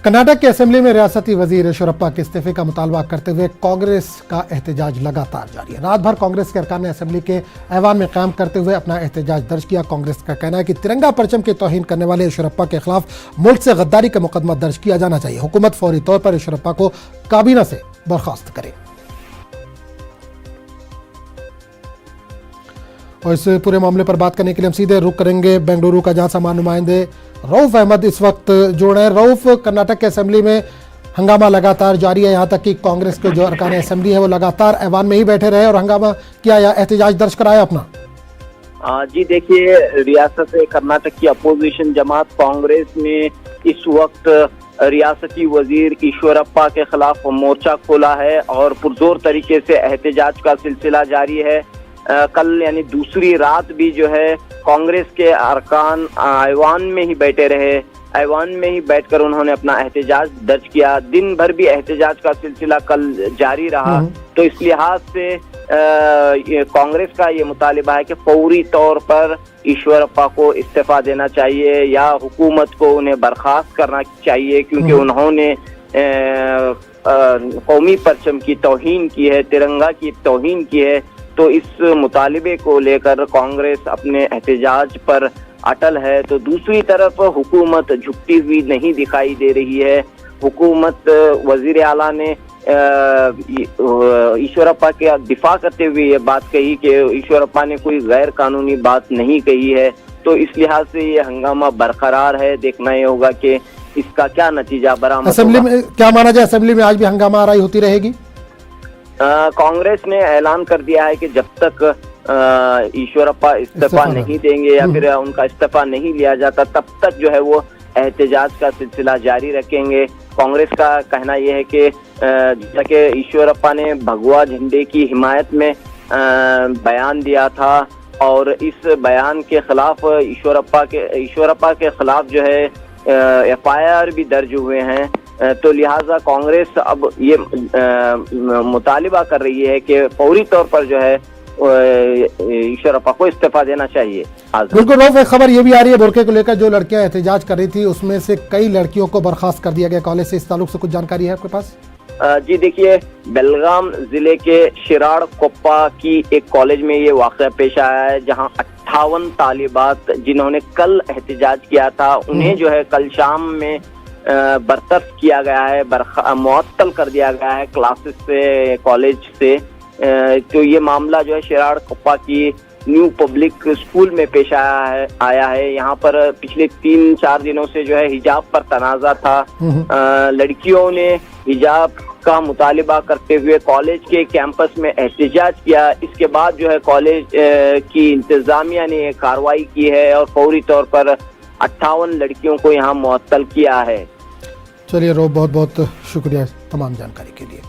कर्नाटक की असेंबली में रियासती वजीर ईश्वरप्पा के इस्तीफे का मुतालबा करते हुए कांग्रेस का एहतजाज लगातार जारी है। रात भर कांग्रेस के अरकान ने असेंबली के ऐवान में क़याम करते हुए अपना एहतजाज दर्ज किया। कांग्रेस का कहना है कि तिरंगा परचम की तौहीन करने वाले ईश्वरप्पा के खिलाफ मुल्क से गद्दारी का मुकदमा दर्ज किया जाना चाहिए। हुकूमत फौरी तौर पर ईश्वरप्पा को काबीना से बर्खास्त करे। और इस पूरे मामले पर बात करने के लिए हम सीधे रुख करेंगे बेंगलुरु का, जहां सामान्य नुमाइंदे रऊफ अहमद इस वक्त जुड़ रहे हैं। रऊफ, कर्नाटक के असेंबली में हंगामा लगातार जारी है, यहां तक कि कांग्रेस के जो अरकान असेंबली है वो लगातार ऐवान में ही बैठे रहे और हंगामा किया या एहतजाज दर्ज कराया अपना। जी देखिए, रियासत कर्नाटक की अपोजिशन जमात कांग्रेस ने इस वक्त रियासती वजीर ईश्वरप्पा के खिलाफ मोर्चा खोला है और पुरजोर तरीके से एहतजाज का सिलसिला जारी है। कल यानी दूसरी रात भी जो है कांग्रेस के अरकान ऐवान में ही बैठे रहे। ऐवान में ही बैठकर उन्होंने अपना एहतजाज दर्ज किया। दिन भर भी एहतजाज का सिलसिला कल जारी रहा। तो इस लिहाज से कांग्रेस का ये मुतालिबा है कि फौरी तौर पर ईश्वरप्पा को इस्तीफा देना चाहिए या हुकूमत को उन्हें बर्खास्त करना चाहिए, क्योंकि उन्होंने कौमी परचम की तौहीन की है, तिरंगा की तौहीन की है। तो इस मुतालिबे को लेकर कांग्रेस अपने एहतजाज पर अटल है। तो दूसरी तरफ हुकूमत झुकती हुई नहीं दिखाई दे रही है। हुकूमत वजीर आला ने ईश्वरप्पा के दिफा करते हुए ये बात कही कि ईश्वरप्पा ने कोई गैर कानूनी बात नहीं कही है। तो इस लिहाज से ये हंगामा बरकरार है। देखना ये होगा कि इसका क्या नतीजा बरामद होगा। असेंबली में क्या माना जाए, असेंबली में आज भी हंगामा आराई होती रहेगी? कांग्रेस ने ऐलान कर दिया है कि जब तक ईश्वरप्पा इस्तीफा नहीं देंगे या फिर उनका इस्तीफा नहीं लिया जाता तब तक जो है वो एहतजाज का सिलसिला जारी रखेंगे। कांग्रेस का कहना यह है कि जैसा कि ईश्वरप्पा ने भगवा झंडे की हिमायत में बयान दिया था और इस बयान के खिलाफ ईश्वरप्पा के खिलाफ जो है FIR भी दर्ज हुए हैं। तो लिहाजा कांग्रेस अब ये मुतालिबा कर रही है कि फौरी तौर पर जो है ईश्वरप्पा को इस्तीफा देना चाहिए। बिल्कुल रऊफ, एक खबर ये भी आ रही है बुरके को लेकर, जो लड़कियां एहतजाज कर रही थी उसमें से कई लड़कियों को बर्खास्त कर दिया गया कॉलेज से। इस ताल्लुक से कुछ जानकारी है आपके पास? जी देखिए, बेलगाम जिले के शिराड़ कोप्पा की एक कॉलेज में ये वाक़या पेश आया है, जहां 58 तालिबात जिन्होंने कल एहतजाज किया था उन्हें जो है कल शाम में बर्तरफ किया गया है, मुअत्तल कर दिया गया है क्लासेस से, कॉलेज से। तो ये मामला जो है शिराड़ कोप्पा की न्यू पब्लिक स्कूल में पेश आया है। यहाँ पर पिछले 3-4 दिनों से जो है हिजाब पर तनाज़ा था। लड़कियों ने हिजाब का मुतालिबा करते हुए कॉलेज के कैंपस में एहतजाज किया। इसके बाद जो है कॉलेज की इंतजामिया ने कार्रवाई की है और फौरी तौर पर 58 लड़कियों को यहाँ मुअत्तल किया है। चलिए रो, बहुत बहुत शुक्रिया तमाम जानकारी के लिए।